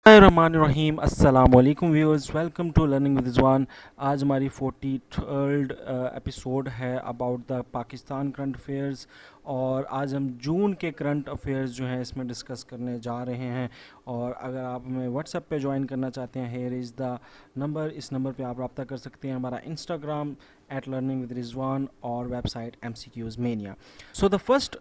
Bismillahirrahmanirrahim. अस्सलाम वालेकुम viewers, welcome to learning with Rizwan. आज हमारी 43rd एपिसोड है about the Pakistan current affairs, और आज हम जून के करंट अफेयर्स जो हैं इसमें डिस्कस करने जा रहे हैं। और अगर आप हमें व्हाट्सएप पे ज्वाइन करना चाहते हैं, हेयर इज़ द नंबर, इस नंबर पे आप रब्ता कर सकते हैं। हमारा इंस्टाग्राम @learning with Rizwan और website MCQs Mania. So the first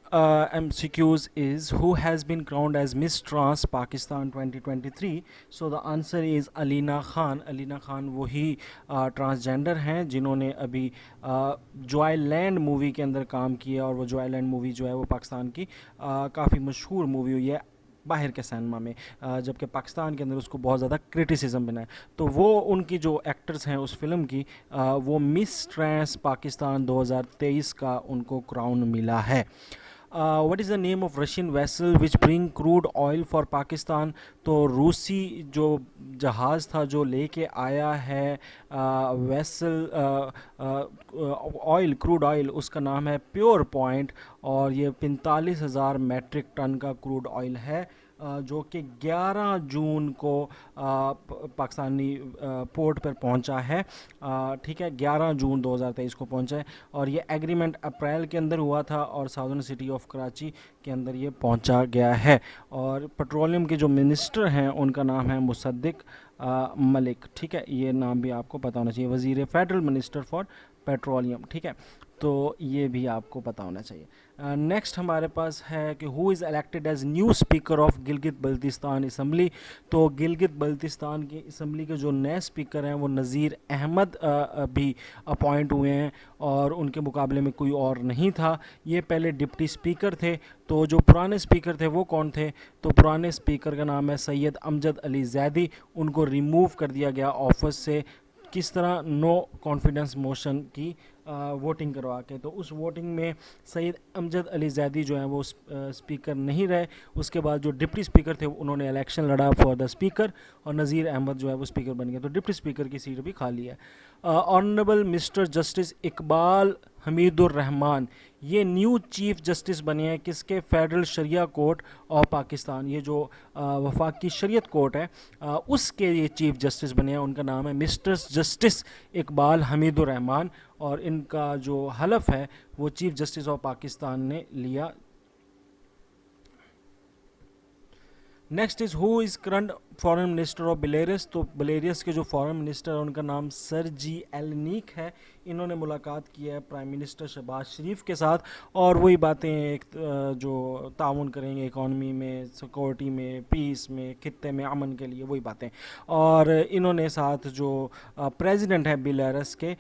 MCQs is, who has been crowned as Miss Trans Pakistan 2023? So the answer is Alina Khan. Alina Khan वही ट्रांसजेंडर हैं जिन्होंने अभी जॉय लैंड मूवी के अंदर काम किया, और वो जॉय लैंड मूवी जो है वो पाकिस्तान की काफ़ी मशहूर मूवी हुई है बाहर के सिनेमा में, जबकि पाकिस्तान के अंदर उसको बहुत ज़्यादा क्रिटिसिज्म बना है। तो वो उनकी जो एक्टर्स हैं उस फिल्म की, वो मिस ट्रांस पाकिस्तान 2023 का उनको क्राउन मिला है। What is the name of Russian vessel which bring crude oil for Pakistan? तो रूसी जो जहाज़ था जो लेके आया है वेसल ऑयल, क्रूड ऑयल, उसका नाम है प्योर पॉइंट, और ये 45,000 मैट्रिक टन का क्रूड ऑयल है, जो कि 11 जून को पाकिस्तानी पोर्ट पर पहुंचा है। ठीक है, 11 जून 2023 को पहुंचा है, और ये एग्रीमेंट अप्रैल के अंदर हुआ था और साउदर्न सिटी ऑफ कराची के अंदर ये पहुंचा गया है। और पेट्रोलियम के जो मिनिस्टर हैं उनका नाम है मुसद्दिक मलिक। ठीक है, ये नाम भी आपको पता होना चाहिए, वज़ीर फेडरल मिनिस्टर फॉर पेट्रोलियम। ठीक है, तो ये भी आपको पता होना चाहिए। नेक्स्ट हमारे पास है कि who is elected as new speaker of Gilgit Baltistan assembly? तो गिलगित बल्तिस्तान की असम्बली के जो नए स्पीकर हैं वो नज़ीर अहमद भी अपॉइंट हुए हैं, और उनके मुकाबले में कोई और नहीं था। ये पहले डिप्टी स्पीकर थे। तो जो पुराने स्पीकर थे वो कौन थे? तो पुराने स्पीकर का नाम है सैयद अमजद अली जैदी। उनको रिमूव कर दिया गया ऑफिस से। किस तरह? नो कॉन्फिडेंस मोशन की वोटिंग करवा के। तो उस वोटिंग में सैयद अमजद अली जैदी जो हैं वो स्पीकर नहीं रहे। उसके बाद जो डिप्टी स्पीकर थे उन्होंने इलेक्शन लड़ा फॉर द स्पीकर, और नज़ीर अहमद जो है वो स्पीकर बन गए। तो डिप्टी स्पीकर की सीट भी खाली है। Honourable mister justice Iqbal Hameedur Rahman, ये न्यू चीफ जस्टिस बने हैं किसके? Federal Sharia court of Pakistan. ये जो वफाकी शरीयत कोर्ट है उसके ये चीफ जस्टिस बने हैं। उनका नाम है मिस्टर जस्टिस इकबाल हमीदुर रहमान, और इनका जो हलफ है वो चीफ जस्टिस ऑफ पाकिस्तान ने लिया। Next is, who is current foreign minister of Belarus? तो बेलारूस के जो फॉरेन मिनिस्टर हैं उनका नाम सरजी एलनीक है। इन्होंने मुलाकात की है प्राइम मिनिस्टर शहबाज शरीफ के साथ, और वही बातें एक जो ताउन करेंगे इकॉनमी में, सिक्योरिटी में, पीस में, खित्ते में अमन के लिए, वही बातें। और इन्होंने साथ जो प्रेसिडेंट है बेलारूस के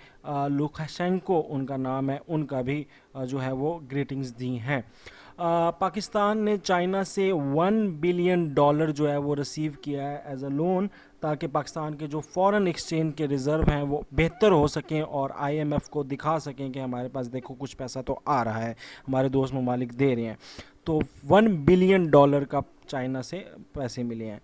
लुकाशेंको उनका नाम है, उनका भी जो है वो ग्रीटिंग्स दी हैं। पाकिस्तान ने चाइना से $1 बिलियन जो है वो रिसीव किया है एज अ लोन, ताकि पाकिस्तान के जो फॉरेन एक्सचेंज के रिज़र्व हैं वो बेहतर हो सकें, और IMF को दिखा सकें कि हमारे पास देखो कुछ पैसा तो आ रहा है, हमारे दोस्त ममालिक दे रहे हैं। तो $1 बिलियन का चाइना से पैसे मिले हैं।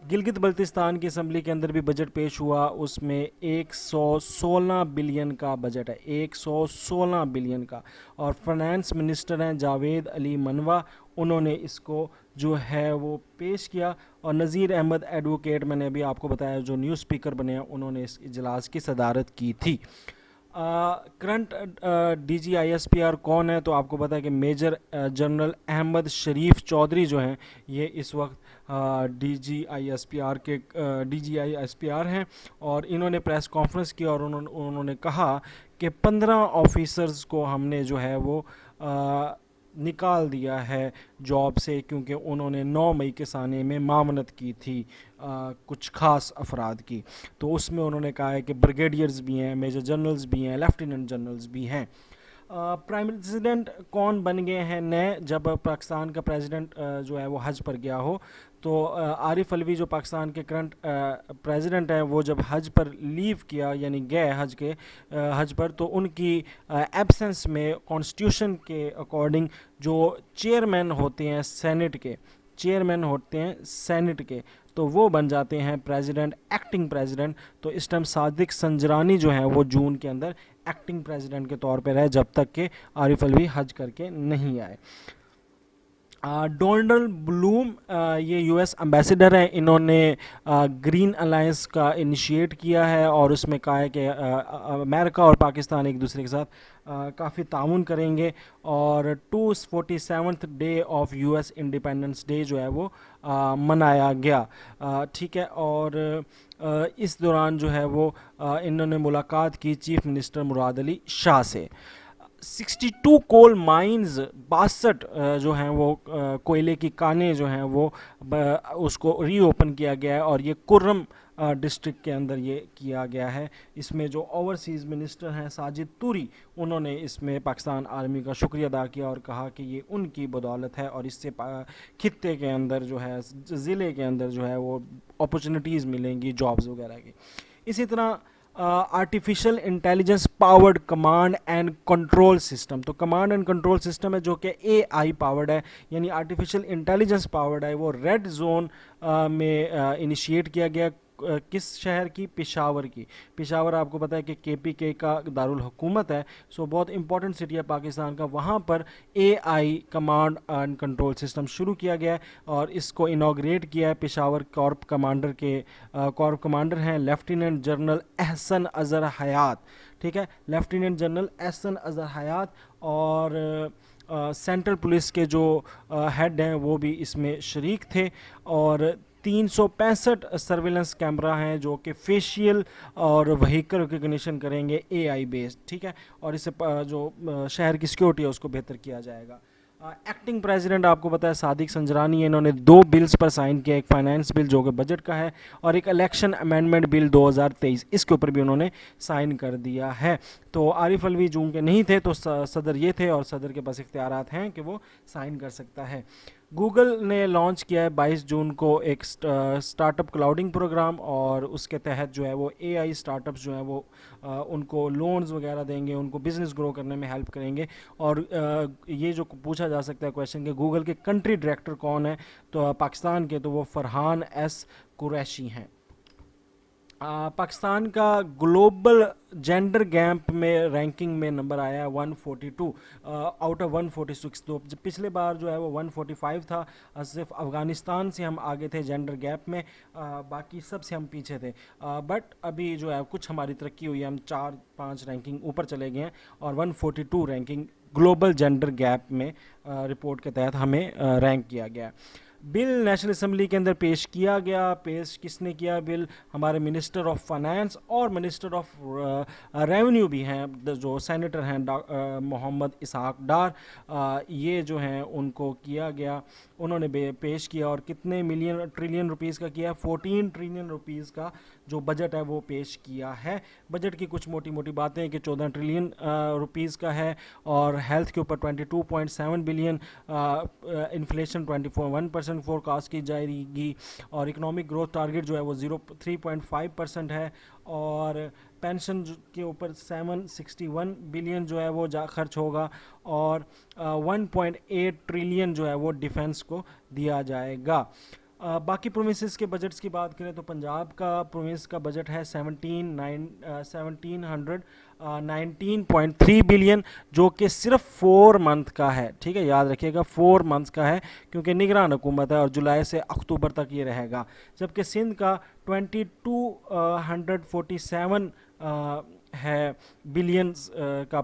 गिलगित बल्तिस्तान की असम्बली के अंदर भी बजट पेश हुआ, उसमें 116 बिलियन का बजट है, 116 बिलियन का। और फाइनेंस मिनिस्टर हैं जावेद अली मनवा, उन्होंने इसको जो है वो पेश किया। और नज़ीर अहमद एडवोकेट, मैंने अभी आपको बताया, जो न्यू स्पीकर बने हैं, उन्होंने इस इजलास की सदारत की थी। करंट DGISPR कौन है? तो आपको पता है कि मेजर जनरल अहमद शरीफ चौधरी जो हैं ये इस वक्त DGISPR हैं, और इन्होंने प्रेस कॉन्फ्रेंस की, और उन्होंने कहा कि 15 ऑफिसर्स को हमने जो है वो निकाल दिया है जॉब से, क्योंकि उन्होंने 9 मई के साने में मामनत की थी कुछ ख़ास अफराद की। तो उसमें उन्होंने कहा है कि ब्रिगेडियर्स भी हैं, मेजर जनरल्स भी हैं, लेफ्टिनेंट जनरल्स भी हैं। प्रेसिडेंट कौन बन गए हैं नए? जब पाकिस्तान का प्रेसिडेंट जो है वो हज पर गया हो, तो आरिफ अलवी जो पाकिस्तान के करंट प्रेसिडेंट हैं, वो जब हज पर लीव किया, यानी गए हज पर, तो उनकी एब्सेंस में कॉन्स्टिट्यूशन के अकॉर्डिंग जो चेयरमैन होते हैं सेनेट के, तो वो बन जाते हैं प्रेसिडेंट, एक्टिंग प्रेसिडेंट। तो इस टाइम सादिक संजरानी जो है वो जून के अंदर एक्टिंग प्रेसिडेंट के तौर पर रहे, जब तक कि आरिफ अलवी हज करके नहीं आए। डोनाल्ड ब्लूम ये यूएस एम्बेसडर हैं, इन्होंने ग्रीन अलायंस का इनिशिएट किया है और उसमें कहा है कि अमेरिका और पाकिस्तान एक दूसरे के साथ काफ़ी ताउन करेंगे। और 247th day of US independence day जो है वो मनाया गया। ठीक है। और इस दौरान जो है वो इन्होंने मुलाकात की चीफ मिनिस्टर मुराद अली शाह से। 62 कोल माइंस, 62 जो हैं वो कोयले की कानें जो हैं वो उसको रीओपन किया गया है और ये कुर्रम डिस्ट्रिक्ट के अंदर ये किया गया है। इसमें जो ओवरसीज़ मिनिस्टर हैं साजिद तूरी, उन्होंने इसमें पाकिस्तान आर्मी का शुक्रिया अदा किया और कहा कि ये उनकी बदौलत है और इससे खित्ते के अंदर जो है, ज़िले के अंदर जो है वो अपॉर्चुनिटीज़ मिलेंगी जॉब्स वगैरह की। इसी तरह artificial intelligence powered command and control system, तो कमांड एंड कंट्रोल सिस्टम है जो कि एआई पावर्ड है, यानी आर्टिफिशियल इंटेलिजेंस पावर्ड है, वो रेड जोन में इनिशिएट किया गया। किस शहर की? पेशावर की। पेशावर आपको पता है कि केपीके का दारुल हुकूमत है, सो बहुत इंपॉर्टेंट सिटी है पाकिस्तान का। वहाँ पर AI command and control system शुरू किया गया है और इसको इनाग्रेट किया है पेशावर कॉर्प कमांडर के कॉर्प कमांडर हैं लेफ्टिनेंट जनरल एहसन अजहर हयात। ठीक है, लेफ्टिनेंट जनरल एहसन अजहर हयात। और सेंट्रल पुलिस के जो हेड हैं वो भी इसमें शरीक थे। और 365 सर्विलेंस कैमरा हैं जो कि फेशियल और व्हीकल रिकग्निशन करेंगे एआई बेस्ड। ठीक है, और इससे जो शहर की सिक्योरिटी है उसको बेहतर किया जाएगा। एक्टिंग प्रेसिडेंट आपको पता है सादिक संजरानी है, इन्होंने 2 बिल्स पर साइन किया, एक फाइनेंस बिल जो कि बजट का है और एक इलेक्शन अमेंडमेंट बिल 2023, इसके ऊपर भी उन्होंने साइन कर दिया है। तो आरिफ अलवी जून के नहीं थे तो सदर ये थे और सदर के पास इख्तियारात हैं कि वो साइन कर सकता है। गूगल ने लॉन्च किया है 22 जून को एक स्टार्टअप क्लाउडिंग प्रोग्राम और उसके तहत जो है वो एआई स्टार्टअप्स जो हैं वो उनको लोन्स वगैरह देंगे, उनको बिज़नेस ग्रो करने में हेल्प करेंगे। और ये जो पूछा जा सकता है क्वेश्चन कि गूगल के कंट्री डायरेक्टर कौन है, तो पाकिस्तान के तो वो फरहान एस कुरैशी हैं। पाकिस्तान का ग्लोबल जेंडर गैप में रैंकिंग में नंबर आया है 142 आउट ऑफ 146। तो पिछले बार जो है वो 145 था, सिर्फ अफ़गानिस्तान से हम आगे थे जेंडर गैप में, बाकी सब से हम पीछे थे। बट अभी जो है कुछ हमारी तरक्की हुई है, हम 4-5 रैंकिंग ऊपर चले गए हैं और 142 रैंकिंग ग्लोबल जेंडर गैप में रिपोर्ट के तहत हमें रैंक किया गया। बिल नेशनल असम्बली के अंदर पेश किया गया। पेश किसने किया बिल? हमारे मिनिस्टर ऑफ फाइनेंस और मिनिस्टर ऑफ रेवेन्यू भी हैं, जो सेनेटर हैं मोहम्मद इसहाक डार, ये जो हैं उनको किया गया, उन्होंने पेश किया। और कितने ट्रिलियन रुपीज़ का किया? 14 ट्रिलियन रुपीज़ का जो बजट है वो पेश किया है। बजट की कुछ मोटी मोटी बातें कि 14 ट्रिलियन रुपीज़ का है और हेल्थ के ऊपर 22.7 बिलियन, इन्फ्लेशन 24.1% फोरकास्ट की जाएगी और इकोनॉमिक ग्रोथ टारगेट जो है वो 3.5% है। और पेंशन के ऊपर 761 बिलियन जो है वो खर्च होगा और 1.8 ट्रिलियन जो है वो डिफेंस को दिया जाएगा। बाकी प्रोविंसेस के बजट्स की बात करें तो पंजाब का प्रोविंस का बजट है 19.3 बिलियन, जो कि सिर्फ 4 मंथ का है। ठीक है, याद रखिएगा 4 मंथ का है क्योंकि निगरान हुकूमत है और जुलाई से अक्टूबर तक ये रहेगा। जबकि सिंध का 2247 है बिलियंस का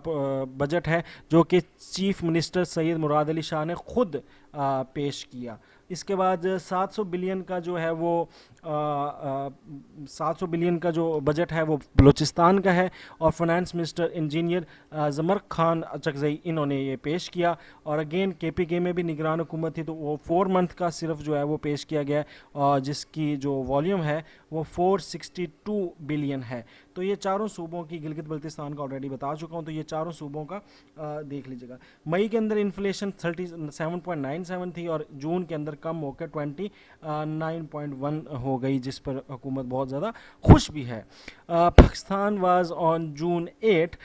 बजट है जो कि चीफ मिनिस्टर सैयद मुराद अली शाह ने खुद पेश किया। इसके बाद 700 बिलियन का जो है वो 700 बिलियन का जो बजट है वो बलूचिस्तान का है और finance minister engineer Zamar Khan Achakzai इन्होंने ये पेश किया। और अगेन केपीके में भी निगरान हुकूमत थी तो वो 4 मंथ का सिर्फ जो है वो पेश किया गया और जिसकी जो वॉल्यूम है वो 462 बिलियन है। तो ये चारों सूबों की, गिलगित बल्तिस्तान का ऑलरेडी बता चुका हूँ, तो ये चारों सूबों का देख लीजिएगा। मई के अंदर इन्फ्लेशन 37.97 थी और जून के अंदर कम होकर 29.1 हो गई, जिस पर हुकूमत बहुत ज़्यादा खुश भी है। पाकिस्तान वाज ऑन जून 8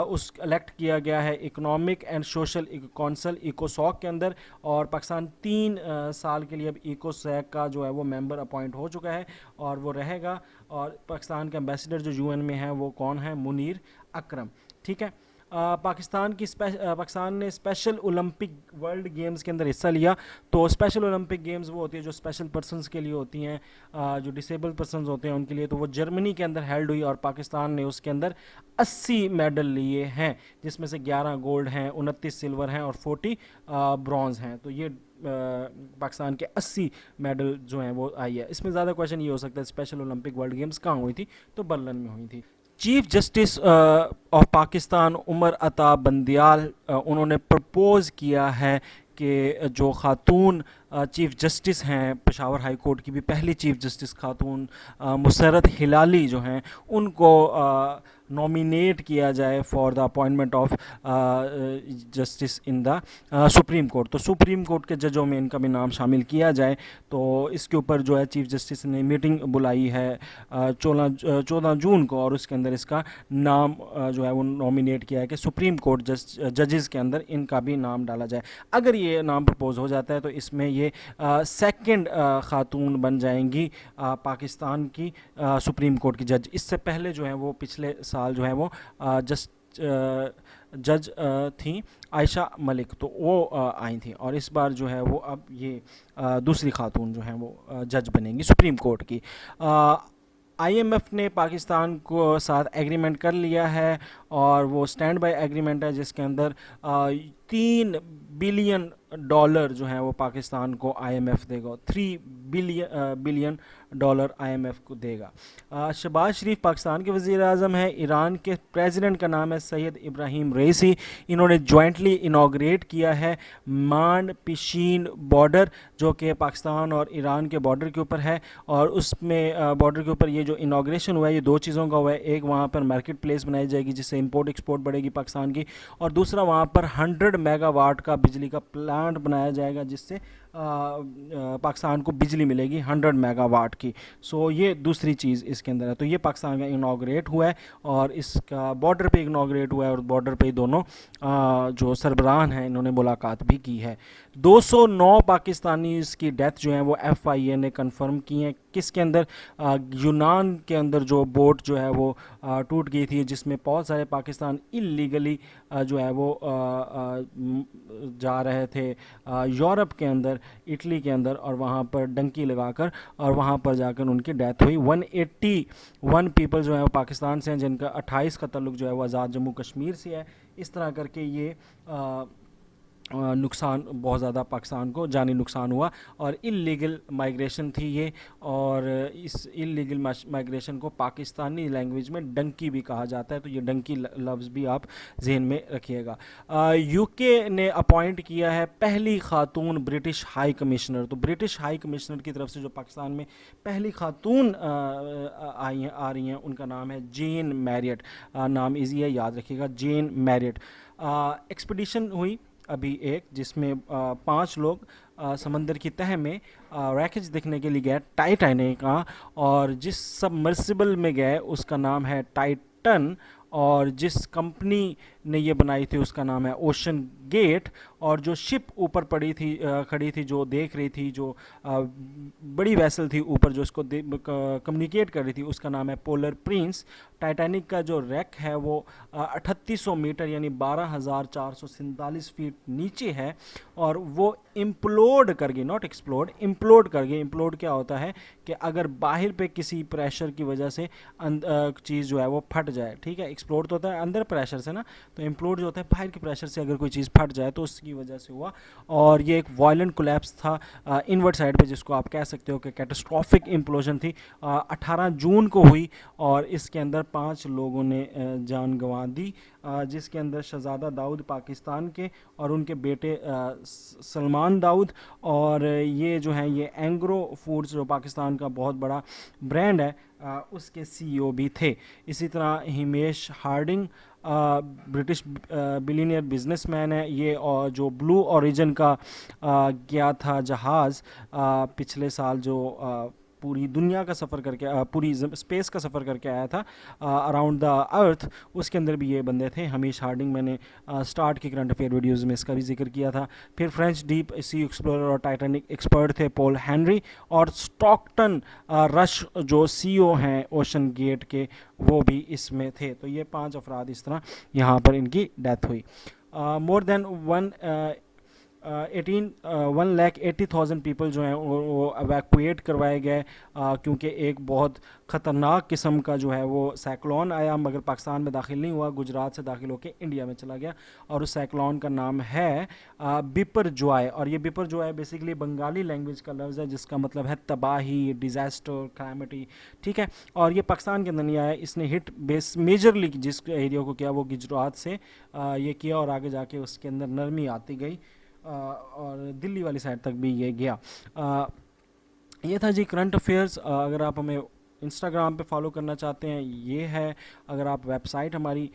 उस इलेक्ट किया गया है इकोनॉमिक एंड सोशल काउंसिल इकोसॉक के अंदर और पाकिस्तान 3 साल के लिए अब इकोसैक का जो है वो मेंबर अपॉइंट हो चुका है और वो रहेगा। और पाकिस्तान के एम्बेसडर जो यूएन में है वो कौन है? मुनीर अकरम। ठीक है, پاکستان نے اسپیشل اولمپک ورلڈ گیمز کے اندر حصہ لیا. تو اسپیشل اولمپک گیمز وہ ہوتی ہے جو اسپیشل پرسنس کے لیے ہوتی ہیں, جو ڈسیبل پرسنز ہوتے ہیں ان کے لیے. تو وہ جرمنی کے اندر ہیلڈ ہوئی اور پاکستان نے اس کے اندر 80 میڈل لیے ہیں, جس میں سے 11 گولڈ ہیں, 29 سلور ہیں اور 40 برونز ہیں. تو یہ پاکستان کے 80 میڈل جو ہیں وہ آئی ہے. اس میں زیادہ کویشچن یہ ہو سکتا ہے اسپیشل اولمپک ورلڈ گیمز کہاں ہوئی تھی, تو برلن میں ہوئی تھی. Chief justice of Pakistan Umar Ata Bandial, انہوں نے پرپوز کیا ہے کہ جو خاتون چیف جسٹس ہیں پشاور ہائی کورٹ کی بھی پہلی چیف جسٹس خاتون مسرت ہلالی جو ہیں, ان کو نومینیٹ کیا جائے for the appointment of justice in the supreme court. تو سپریم کورٹ کے ججوں میں ان کا بھی نام شامل کیا جائے. تو اس کے اوپر جو ہے چیف جسٹس نے میٹنگ بلائی ہے 14 جون کو, اور اس کے اندر اس کا نام جو ہے وہ نومینیٹ کیا ہے کہ سپریم کورٹ ججز کے اندر ان کا بھی نام ڈالا جائے. اگر یہ نام پرپوز ہو جاتا ہے تو اس میں یہ سیکنڈ خاتون بن جائیں گی پاکستان کی سپریم کورٹ کی جج. اس سے پہلے جو ہے وہ پچھلے سال جو ہے وہ جج تھیں عائشہ ملک, تو وہ آئی تھیں, اور اس بار جو ہے وہ اب یہ دوسری خاتون جو ہیں وہ جج بنیں گی سپریم کورٹ کی. آئی ایم ایف نے پاکستان کو ساتھ ایگریمنٹ کر لیا ہے, اور وہ اسٹینڈ بائی ایگریمنٹ ہے جس کے اندر $3 بلین جو ہیں وہ پاکستان کو آئی ایم ایف دے گا. $3 بلین آئی ایم ایف کو دے گا. شہباز شریف پاکستان کے وزیر اعظم ہیں. ایران کے پریزیڈنٹ کا نام ہے سید ابراہیم رئیسی. انہوں نے جوائنٹلی انوگریٹ کیا ہے مان پیشین بارڈر, جو کہ پاکستان اور ایران کے بارڈر کے اوپر ہے. اور اس میں بارڈر کے اوپر یہ جو انوگریشن ہوا ہے یہ 2 چیزوں کا ہوا ہے. ایک وہاں پر مارکیٹ پلیس بنائی جائے گی جس سے امپورٹ ایکسپورٹ بڑھے گی پاکستان کی, اور دوسرا وہاں پر 100 میگا واٹ کا بجلی کا پلانٹ بنایا جائے گا جس سے پاکستان کو بجلی ملے گی 100 میگا واٹ کی. سو یہ دوسری چیز اس کے اندر ہے. تو یہ پاکستان کا انوگریٹ ہوا ہے, اور اس کا بارڈر پہ انوگریٹ ہوا ہے, اور بارڈر پہ دونوں جو سربراہان ہیں انہوں نے ملاقات بھی کی ہے. 209 پاکستانیز کی ڈیتھ جو ہیں وہ ایف آئی اے نے کنفرم کی ہیں. کس کے اندر؟ یونان کے اندر جو بوٹ جو ہے وہ ٹوٹ گئی تھی, جس میں بہت سارے پاکستان اللیگلی جو ہے وہ جا رہے تھے یورپ کے اندر, اٹلی کے اندر, اور وہاں پر ڈنکی لگا کر, اور وہاں پر جا کر ان کی ڈیتھ ہوئی. 181 پیپل جو ہیں وہ پاکستان سے ہیں, جن کا 28 کا تعلق جو ہے وہ آزاد جموں کشمیر سے ہے. اس طرح کر کے یہ نقصان بہت زیادہ پاکستان کو جانی نقصان ہوا, اور اللیگل مائیگریشن تھی یہ. اور اس اللیگل مائیگریشن کو پاکستانی لینگویج میں ڈنکی بھی کہا جاتا ہے, تو یہ ڈنکی لفظ بھی آپ ذہن میں رکھیے گا. یو کے نے اپوائنٹ کیا ہے پہلی خاتون برٹش ہائی کمشنر. تو برٹش ہائی کمشنر کی طرف سے جو پاکستان میں پہلی خاتون آ رہی ہیں ان کا نام ہے جین میریٹ. نام ایزی ہے, یاد رکھیے گا, جین میریٹ. ایکسپیڈیشن ہوئی ابھی ایک, جس میں 5 لوگ سمندر کی تہہ میں ریکج دیکھنے کے لیے گئے ٹائٹینک کا, اور جس سب مرسیبل میں گئے اس کا نام ہے ٹائٹن, اور جس کمپنی نے یہ بنائی تھی اس کا نام ہے اوشن گیٹ, اور جو شپ اوپر پڑی تھی کھڑی تھی جو دیکھ رہی تھی, جو بڑی ویسل تھی اوپر جو اس کو کمیونیکیٹ کر رہی تھی, اس کا نام ہے پولر پرنس. ٹائٹینک کا جو ریک ہے وہ 3800 میٹر یعنی 12,447 فیٹ نیچے ہے, اور وہ امپلوڈ کر گئی, ناٹ ایکسپلوڈ, امپلوڈ کر گئی. امپلوڈ کیا ہوتا ہے کہ اگر باہر پہ کسی پریشر کی وجہ سے چیز جو ہے وہ پھٹ جائے, ٹھیک ہے, ایکسپلوڈ تو ہوتا ہے اندر پریشر سے نا, تو امپلوڈ جو ہوتا ہے باہر کے پریشر سے اگر کوئی چیز پھٹ جائے تو اس کی وجہ سے ہوا. اور یہ ایک وائلنٹ کولیپس تھا انورڈ سائڈ پہ, جس کو آپ کہہ سکتے ہو کہ کیٹاسٹرافک امپلوژن تھی. 18 جون کو ہوئی, اور اس کے اندر 5 لوگوں نے جان گنوا دی, جس کے اندر شہزادہ داؤد پاکستان کے, اور ان کے بیٹے سلمان داؤد, اور یہ جو ہیں یہ اینگرو فوڈز جو پاکستان کا بہت بڑا برانڈ ہے اس کے سی ای او بھی تھے. اسی طرح ہمیش ہارڈنگ برٹش بلینئر بزنس مین ہے یہ, اور جو بلو اوریجن کا گیا تھا جہاز پچھلے سال جو پوری دنیا کا سفر کر کے پوری اسپیس کا سفر کر کے آیا تھا اراؤنڈ دا ارتھ، اس کے اندر بھی یہ بندے تھے. ہمیش ہارڈنگ، میں نے اسٹارٹ کی کرنٹ افیئر ویڈیوز میں اس کا بھی ذکر کیا تھا. پھر فرینچ ڈیپ سی ایکسپلورر اور ٹائٹینک ایکسپرٹ تھے پول ہینری. اور اسٹاکٹن رش جو سی او ہیں اوشن گیٹ کے، وہ بھی اس میں تھے. تو یہ 5 افراد اس طرح یہاں پر ان کی ڈیتھ ہوئی. مور دین 1,80,000 پیپل جو ہیں وہ ایویکویٹ کروائے گئے، کیونکہ ایک بہت خطرناک قسم کا جو ہے وہ سائیکلون آیا، مگر پاکستان میں داخل نہیں ہوا، گجرات سے داخل ہو کے انڈیا میں چلا گیا. اور اس سائیکلون کا نام ہے بپر جوائے. اور یہ بپر جوائے بیسیکلی بنگالی لینگویج کا لفظ ہے جس کا مطلب ہے تباہی، ڈیزاسٹر، کلیمٹی. ٹھیک ہے. اور یہ پاکستان کے اندر نہیں آیا، اس نے ہٹ میجرلی جس ایریا کو کیا وہ گجرات سے یہ کیا، اور آگے جا کے اس کے اندر نرمی آتی گئی اور دلی والی سائڈ تک بھی یہ گیا. یہ تھا جی کرنٹ افیئرس. اگر آپ ہمیں انسٹاگرام پہ فالو کرنا چاہتے ہیں یہ ہے. اگر آپ ویب سائٹ ہماری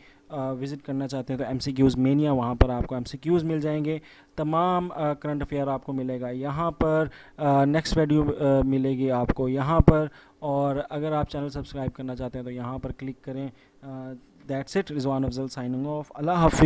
وزٹ کرنا چاہتے ہیں تو ایم سی کیوز مینیا، وہاں پر آپ کو ایم سی کیوز مل جائیں گے. تمام کرنٹ افیئر آپ کو ملے گا یہاں پر. نیکسٹ ویڈیو ملے گی آپ کو یہاں پر. اور اگر آپ چینل سبسکرائب کرنا چاہتے ہیں تو یہاں پر کلک کریں. That's it. Rizwan Afzal signing off. اللہ حافظ.